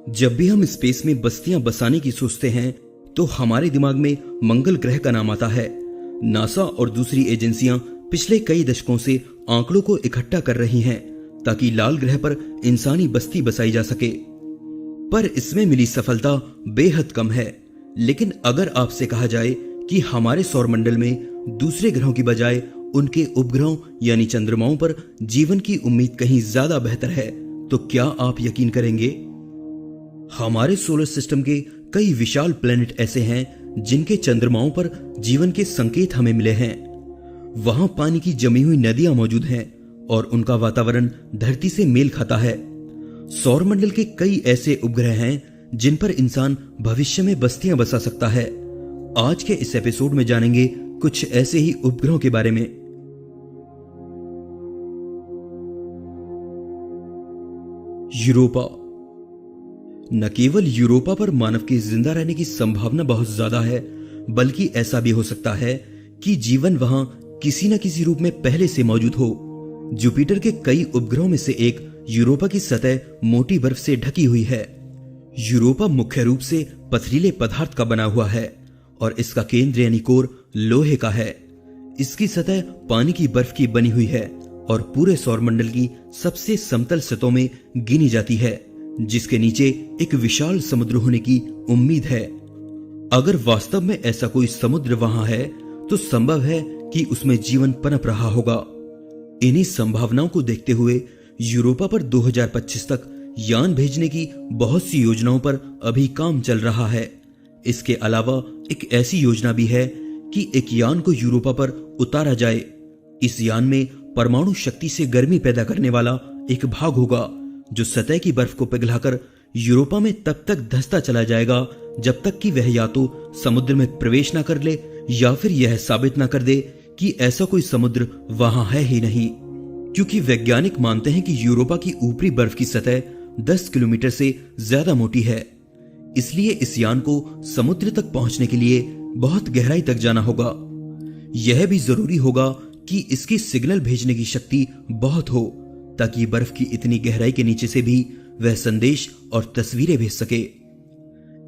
जब भी हम स्पेस में बस्तियां बसाने की सोचते हैं तो हमारे दिमाग में मंगल ग्रह का नाम आता है। नासा और दूसरी एजेंसियां पिछले कई दशकों से आंकड़ों को इकट्ठा कर रही हैं ताकि लाल ग्रह पर इंसानी बस्ती बसाई जा सके, पर इसमें मिली सफलता बेहद कम है। लेकिन अगर आपसे कहा जाए कि हमारे सौरमंडल में दूसरे ग्रहों की बजाय उनके उपग्रहों यानी चंद्रमाओं पर जीवन की उम्मीद कहीं ज्यादा बेहतर है, तो क्या आप यकीन करेंगे? हमारे सोलर सिस्टम के कई विशाल प्लैनेट ऐसे हैं जिनके चंद्रमाओं पर जीवन के संकेत हमें मिले हैं। वहां पानी की जमी हुई नदियां मौजूद हैं और उनका वातावरण धरती से मेल खाता है। सौरमंडल के कई ऐसे उपग्रह हैं जिन पर इंसान भविष्य में बस्तियां बसा सकता है। आज के इस एपिसोड में जानेंगे कुछ ऐसे ही उपग्रहों के बारे में। यूरोपा। न केवल यूरोपा पर मानव के जिंदा रहने की संभावना बहुत ज्यादा है, बल्कि ऐसा भी हो सकता है कि जीवन वहां किसी न किसी रूप में पहले से मौजूद हो। जुपिटर के कई उपग्रहों में से एक यूरोपा की सतह मोटी बर्फ से ढकी हुई है। यूरोपा मुख्य रूप से पथरीले पदार्थ का बना हुआ है और इसका केंद्र यानी कोर लोहे का है। इसकी सतह पानी की बर्फ की बनी हुई है और पूरे सौरमंडल की सबसे समतल सतहों में गिनी जाती है, जिसके नीचे एक विशाल समुद्र होने की उम्मीद है। अगर वास्तव में ऐसा कोई समुद्र वहां है तो संभव है कि उसमें जीवन पनप रहा होगा। इन्हीं संभावनाओं को देखते हुए यूरोपा पर 2025 तक यान भेजने की बहुत सी योजनाओं पर अभी काम चल रहा है। इसके अलावा एक ऐसी योजना भी है कि एक यान को यूरोपा पर उतारा जाए। इस यान में परमाणु शक्ति से गर्मी पैदा करने वाला एक भाग होगा जो सतह की बर्फ को पिघलाकर यूरोपा में तब तक धंसता चला जाएगा जब तक कि वह या तो समुद्र में प्रवेश न कर ले या फिर यह साबित न कर दे कि ऐसा कोई समुद्र वहां है ही नहीं। क्योंकि वैज्ञानिक मानते हैं कि यूरोपा की ऊपरी बर्फ की सतह 10 किलोमीटर से ज्यादा मोटी है, इसलिए इस यान को समुद्र तक पहुंचने के लिए बहुत गहराई तक जाना होगा। यह भी जरूरी होगा कि इसकी सिग्नल भेजने की शक्ति बहुत हो ताकि बर्फ की इतनी गहराई के नीचे से भी वह संदेश और तस्वीरें भेज सके।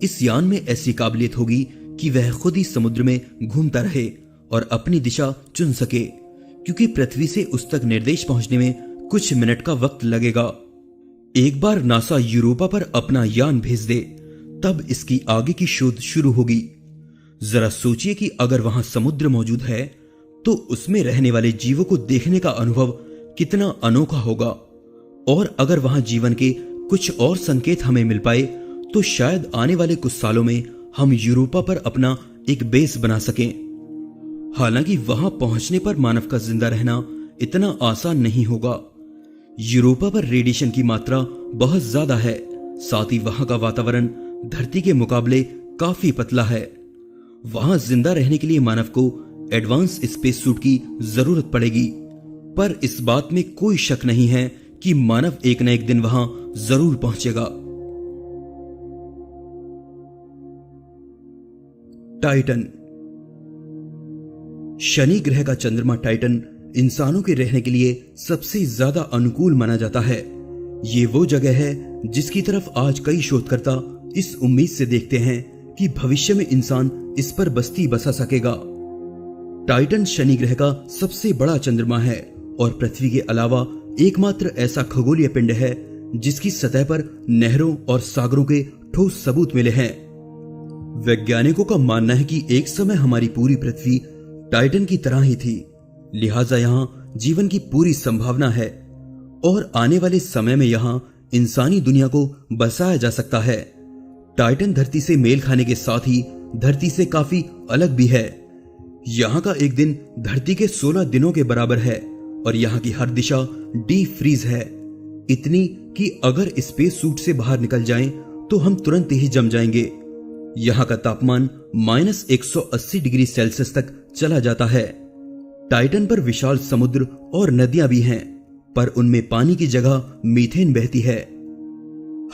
इस यान में ऐसी काबिलियत होगी कि वह खुद ही समुद्र में घूमता रहे और अपनी दिशा चुन सके, क्योंकि पृथ्वी से उस तक निर्देश पहुंचने में कुछ मिनट का वक्त लगेगा। एक बार नासा यूरोपा पर अपना यान भेज दे तब इसकी आगे की शोध शुरू होगी। जरा सोचिए कि अगर वहां समुद्र मौजूद है तो उसमें रहने वाले जीवों को देखने का अनुभव कितना अनोखा होगा, और अगर वहां जीवन के कुछ और संकेत हमें मिल पाए तो शायद आने वाले कुछ सालों में हम यूरोपा पर अपना एक बेस बना सकें। हालांकि वहां पहुंचने पर मानव का जिंदा रहना इतना आसान नहीं होगा। यूरोपा पर रेडिएशन की मात्रा बहुत ज्यादा है, साथ ही वहां का वातावरण धरती के मुकाबले काफी पतला है। वहां जिंदा रहने के लिए मानव को एडवांस स्पेस सूट की जरूरत पड़ेगी, पर इस बात में कोई शक नहीं है कि मानव एक न एक दिन वहां जरूर पहुंचेगा। टाइटन। शनि ग्रह का चंद्रमा टाइटन इंसानों के रहने के लिए सबसे ज्यादा अनुकूल माना जाता है। ये वो जगह है जिसकी तरफ आज कई शोधकर्ता इस उम्मीद से देखते हैं कि भविष्य में इंसान इस पर बस्ती बसा सकेगा। टाइटन शनि ग्रह का सबसे बड़ा चंद्रमा है और पृथ्वी के अलावा एकमात्र ऐसा खगोलीय पिंड है जिसकी सतह पर नहरों और सागरों के ठोस सबूत मिले हैं। वैज्ञानिकों का मानना है कि एक समय हमारी पूरी पृथ्वी टाइटन की तरह ही थी, लिहाजा यहां जीवन की पूरी संभावना है और आने वाले समय में यहां इंसानी दुनिया को बसाया जा सकता है। टाइटन धरती से मेल खाने के साथ ही धरती से काफी अलग भी है। यहां का एक दिन धरती के 16 दिनों के बराबर है और यहां की हर दिशा डीप फ्रीज है, इतनी कि अगर स्पेस सूट से बाहर निकल जाएं तो हम तुरंत ही जम जाएंगे। यहां का तापमान -180 डिग्री सेल्सियस तक चला जाता है। टाइटन पर विशाल समुद्र और नदियां भी हैं, पर उनमें पानी की जगह मीथेन बहती है।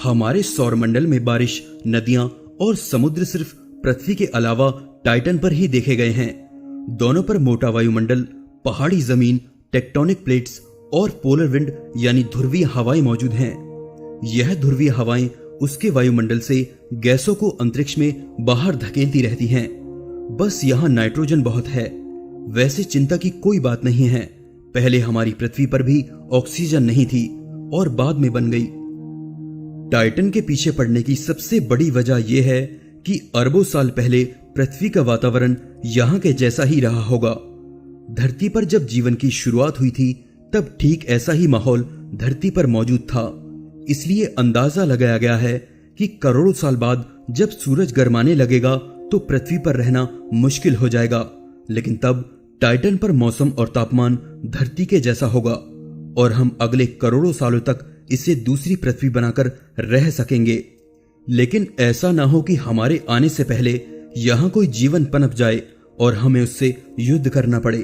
हमारे सौरमंडल में बारिश, नदियां और समुद्र सिर्फ पृथ्वी के अलावा टाइटन पर ही देखे गए हैं। दोनों पर मोटा वायुमंडल, पहाड़ी जमीन, टेक्टोनिक प्लेट्स और पोलर विंड यानी ध्रुवीय हवाएं मौजूद हैं। यह ध्रुवीय हवाएं उसके वायुमंडल से गैसों को अंतरिक्ष में बाहर धकेलती रहती हैं। बस यहाँ नाइट्रोजन बहुत है। वैसे चिंता की कोई बात नहीं है। पहले हमारी पृथ्वी पर भी ऑक्सीजन नहीं थी और बाद में बन गई। टाइटन के पीछे पड़ने की सबसे बड़ी वजह यह है कि अरबों साल पहले पृथ्वी का वातावरण यहाँ के जैसा ही रहा होगा। धरती पर जब जीवन की शुरुआत हुई थी तब ठीक ऐसा ही माहौल धरती पर मौजूद था। इसलिए अंदाजा लगाया गया है कि करोड़ों साल बाद जब सूरज गर्माने लगेगा तो पृथ्वी पर रहना मुश्किल हो जाएगा, लेकिन तब टाइटन पर मौसम और तापमान धरती के जैसा होगा और हम अगले करोड़ों सालों तक इसे दूसरी पृथ्वी बनाकर रह सकेंगे। लेकिन ऐसा ना हो कि हमारे आने से पहले यहां कोई जीवन पनप जाए और हमें उससे युद्ध करना पड़े।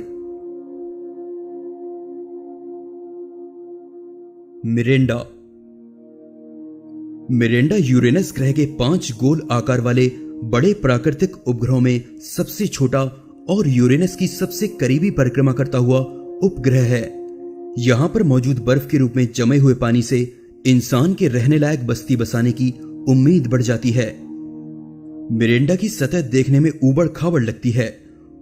मिरेंडा यूरेनस ग्रह के 5 गोल आकार वाले बड़े प्राकृतिक उपग्रहों में सबसे छोटा और यूरेनस की सबसे करीबी परिक्रमा करता हुआ उपग्रह है। यहां पर मौजूद बर्फ के रूप में जमे हुए पानी से इंसान के रहने लायक बस्ती बसाने की उम्मीद बढ़ जाती है। मिरेंडा की सतह देखने में ऊबड़ खाबड़ लगती है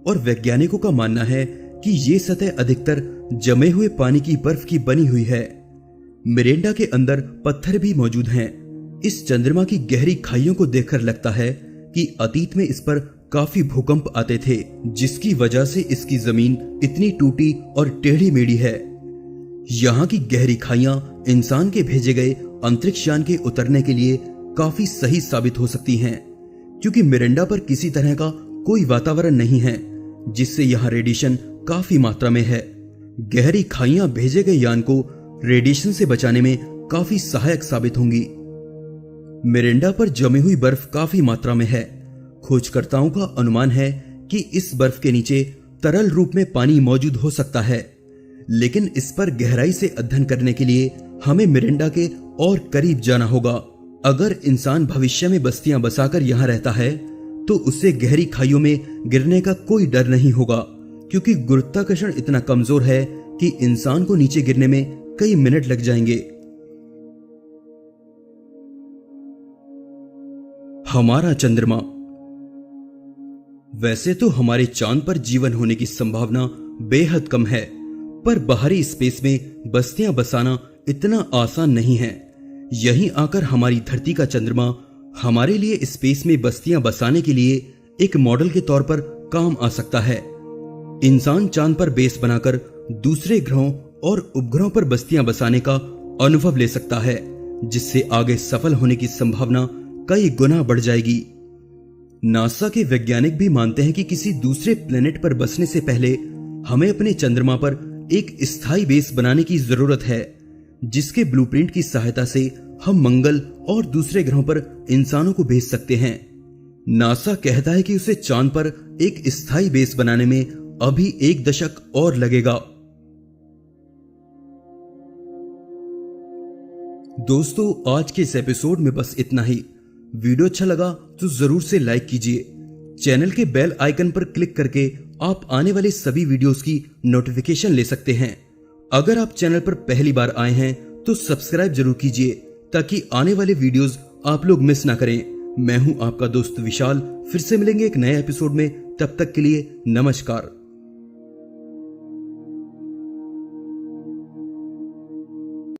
और वैज्ञानिकों का मानना है कि ये सतह अधिकतर जमे हुए पानी की बर्फ की बनी हुई है। मिरेंडा के अंदर पत्थर भी मौजूद हैं। इस चंद्रमा की गहरी खाइयों को देखकर लगता है कि अतीत में इस पर काफी भूकंप आते थे, जिसकी वजह से इसकी जमीन इतनी टूटी और टेढ़ी मेढ़ी है। यहाँ की गहरी खाइयां इंसान के भेजे गए अंतरिक्ष यान के उतरने के लिए काफी सही साबित हो सकती हैं, क्योंकि मिरेंडा पर किसी तरह का कोई वातावरण नहीं है, जिससे यहाँ रेडिएशन काफी मात्रा में है। गहरी खाइयां भेजे गए यान को रेडिएशन से बचाने में काफी सहायक साबित होंगी। मिरेंडा पर जमी हुई बर्फ काफी मात्रा में है। खोजकर्ताओं का अनुमान है कि इस बर्फ के नीचे तरल रूप में पानी मौजूद हो सकता है, लेकिन इस पर गहराई से अध्ययन करने के लिए हमें मिरेंडा के और करीब जाना होगा। अगर इंसान भविष्य में बस्तियां बसाकर यहां रहता है तो उसे गहरी खाइयों में गिरने का कोई डर नहीं होगा, क्योंकि गुरुत्वाकर्षण इतना कमजोर है कि इंसान को नीचे गिरने में कई मिनट लग जाएंगे। हमारा चंद्रमा। वैसे तो हमारे चांद पर जीवन होने की संभावना बेहद कम है, पर बाहरी स्पेस में बस्तियां बसाना इतना आसान नहीं है। यहीं आकर हमारी धरती का चंद्रमा हमारे लिए स्पेस में बस्तियां बसाने के लिए एक मॉडल के तौर पर काम आ सकता है। इंसान चांद पर बेस बनाकर दूसरे ग्रहों और उपग्रहों पर बस्तियां बसाने का अनुभव ले सकता है, जिससे आगे सफल होने की संभावना कई गुना बढ़ जाएगी। नासा के वैज्ञानिक भी मानते हैं कि किसी दूसरे प्लेनेट पर बसने से पहले हमें अपने चंद्रमा पर एक स्थायी बेस बनाने की जरूरत है, जिसके ब्लूप्रिंट की सहायता से हम मंगल और दूसरे ग्रहों पर इंसानों को भेज सकते हैं। नासा कहता है कि उसे चांद पर एक स्थायी बेस बनाने में अभी 1 दशक और लगेगा। दोस्तों, आज के इस एपिसोड में बस इतना ही। वीडियो अच्छा लगा तो जरूर से लाइक कीजिए। चैनल के बेल आइकन पर क्लिक करके आप आने वाले सभी वीडियोस की नोटिफिकेशन ले सकते हैं। अगर आप चैनल पर पहली बार आए हैं तो सब्सक्राइब जरूर कीजिए, ताकि आने वाले वीडियोस आप लोग मिस ना करें। मैं हूं आपका दोस्त विशाल। फिर से मिलेंगे एक नए एपिसोड में। तब तक के लिए नमस्कार।